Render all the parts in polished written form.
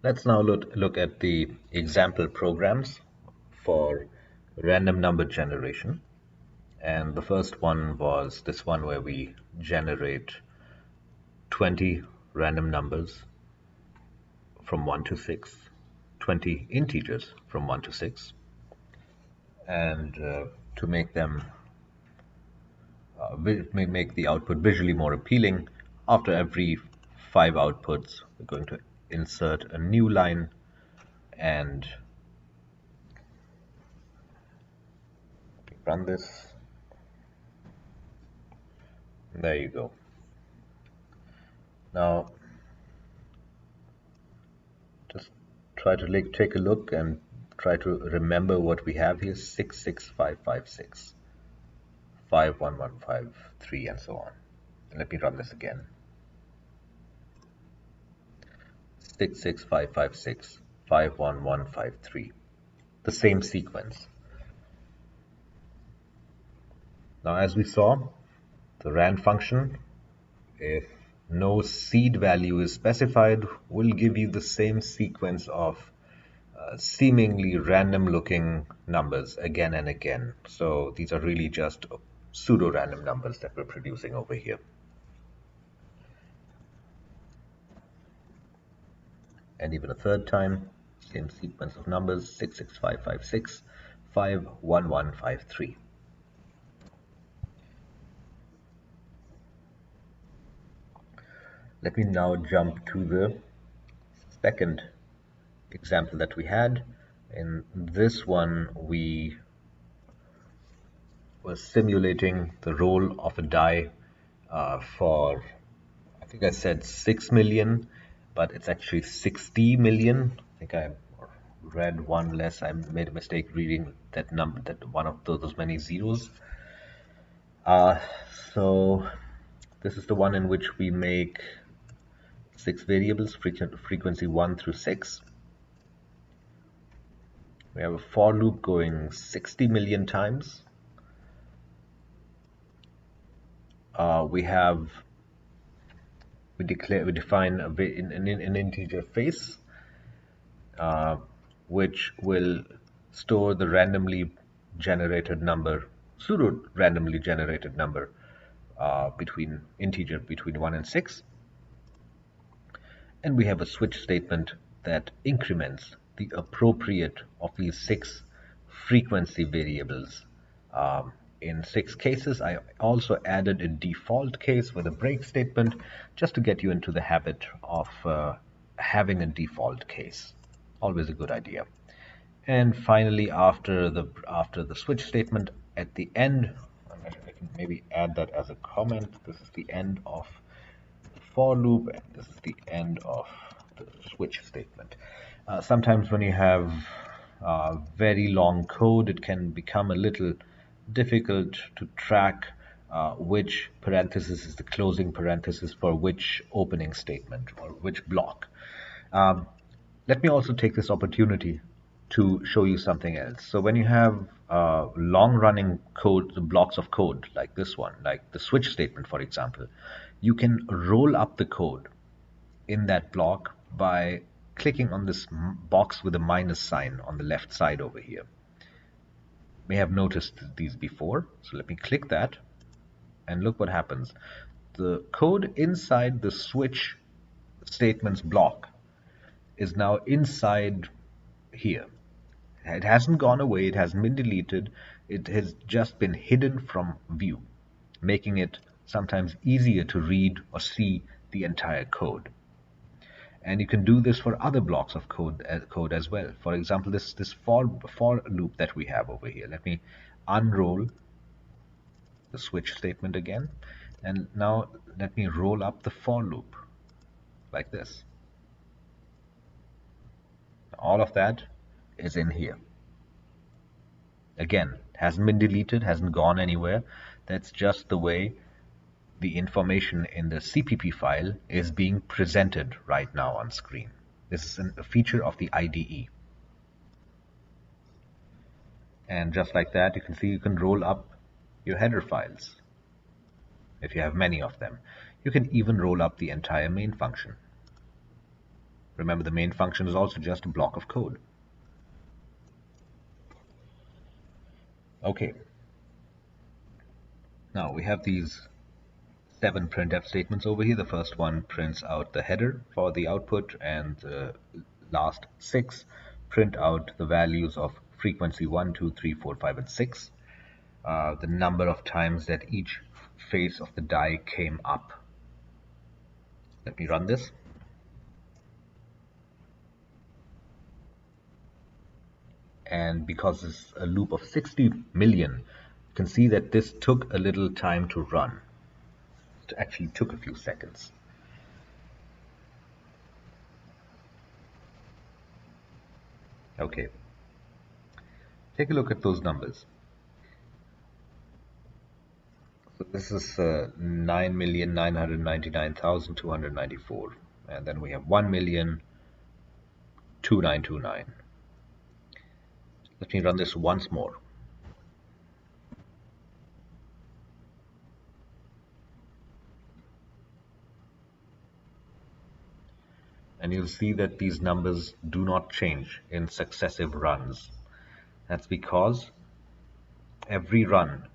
Let's now look at the example programs for random number generation. And the first one was this one where we generate 20 random numbers from 1 to 6, 20 integers from 1 to 6. And to make them make the output visually more appealing, after every 5 outputs, we're going to insert a new line and run this. There you go. Now, just try to take a look and try to remember what we have here: 66556, 51153, and so on. And let me run this again. 66556, 51153. The same sequence. Now, as we saw, the rand function, if no seed value is specified, will give you the same sequence of seemingly random looking numbers again and again. So these are really just pseudo-random numbers that we're producing over here. And even a third time, same sequence of numbers: 66556, 51153. Let me now jump to the second example that we had. In this one, we were simulating the roll of a die for, I think I said 6 million, but it's actually 60 million. I think I read one less. I made a mistake reading that number, that one of those many zeros. So this is the one in which we make 6 variables, frequency 1 through 6. We have a for loop going 60 million times. We define an integer face, which will store the randomly generated number, pseudo randomly generated number, between 1 and 6. And we have a switch statement that increments the appropriate of these 6 frequency variables. In 6 cases, I also added a default case with a break statement, just to get you into the habit of having a default case. Always a good idea. And finally, after the switch statement, at the end, I can maybe add that as a comment. This is the end of the for loop, and this is the end of the switch statement. Sometimes when you have very long code, it can become a little difficult to track which parenthesis is the closing parenthesis for which opening statement or which block. Let me also take this opportunity to show you something else. So when you have long-running code, blocks of code like this one, like the switch statement, for example, you can roll up the code in that block by clicking on this box with a minus sign on the left side over here. May have noticed these before, so let me click that, and look what happens. The code inside the switch statements block is now inside here. It hasn't gone away, it hasn't been deleted, it has just been hidden from view, making it sometimes easier to read or see the entire code. And you can do this for other blocks of code as well. For example, this for loop that we have over here. Let me unroll the switch statement again, and now let me roll up the for loop like this. All of that is in here. Again, hasn't been deleted, hasn't gone anywhere. That's just the way the information in the CPP file is being presented right now on screen. This is a feature of the IDE. And just like that, you can see you can roll up your header files if you have many of them. You can even roll up the entire main function. Remember, the main function is also just a block of code. Okay. Now we have these 7 printf statements over here. The first one prints out the header for the output, and the last 6 print out the values of frequency 1, 2, 3, 4, 5, and 6. The number of times that each face of the die came up. Let me run this. And because it's a loop of 60 million, you can see that this took a little time to run. It actually took a few seconds. Okay, take a look at those numbers. So this is 9,999,294, and then we have 1,000,2929. Let me run this once more. And you'll see that these numbers do not change in successive runs. That's because every run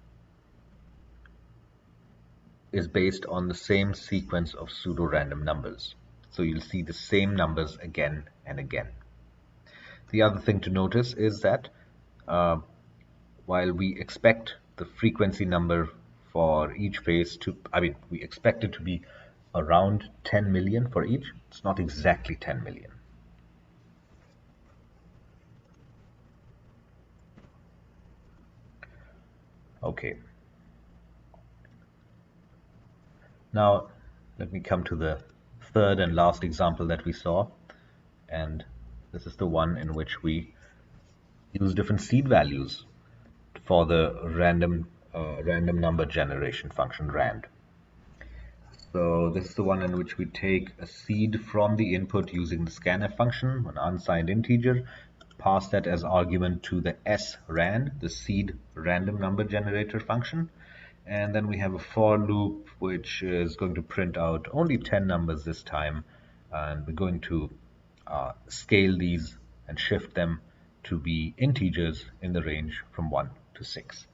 is based on the same sequence of pseudo-random numbers. So you'll see the same numbers again and again. The other thing to notice is that while we expect the frequency number for each phase to, we expect it to be around 10 million for each, it's not exactly 10 million. Okay. Now, let me come to the third and last example that we saw, and this is the one in which we use different seed values for the random number generation function rand. So this is the one in which we take a seed from the input using the scanf function, an unsigned integer, pass that as argument to the srand, the seed random number generator function, and then we have a for loop which is going to print out only 10 numbers this time, and we're going to scale these and shift them to be integers in the range from 1 to 6.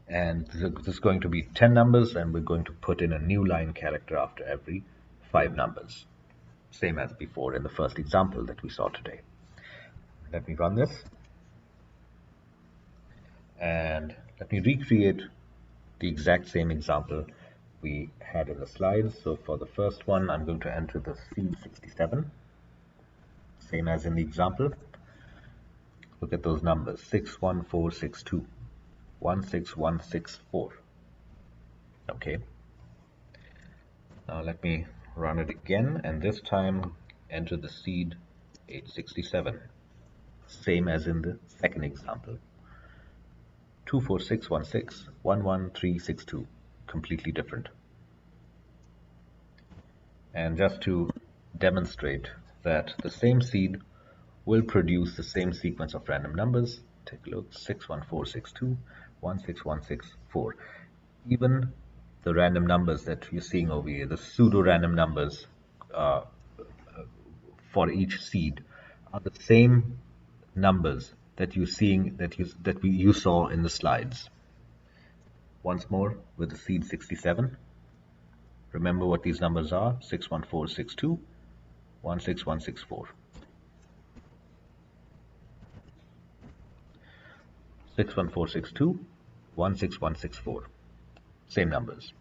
And this is going to be 10 numbers, and we're going to put in a new line character after every 5 numbers, same as before in the first example that we saw today. Let me run this, and let me recreate the exact same example we had in the slides. So for the first one, I'm going to enter the C67, same as in the example. Look at those numbers: 61462, 16164. Okay. Now let me run it again, and this time enter the seed 867, same as in the second example. 24616, 11362, completely different. And just to demonstrate that the same seed will produce the same sequence of random numbers, take a look: 61462, 16164. Even the random numbers that you're seeing over here, the pseudo-random numbers for each seed, are the same numbers that you're seeing that you saw in the slides. Once more with the seed 67. Remember what these numbers are: 61462, 16164. 61462, 16164. Same numbers.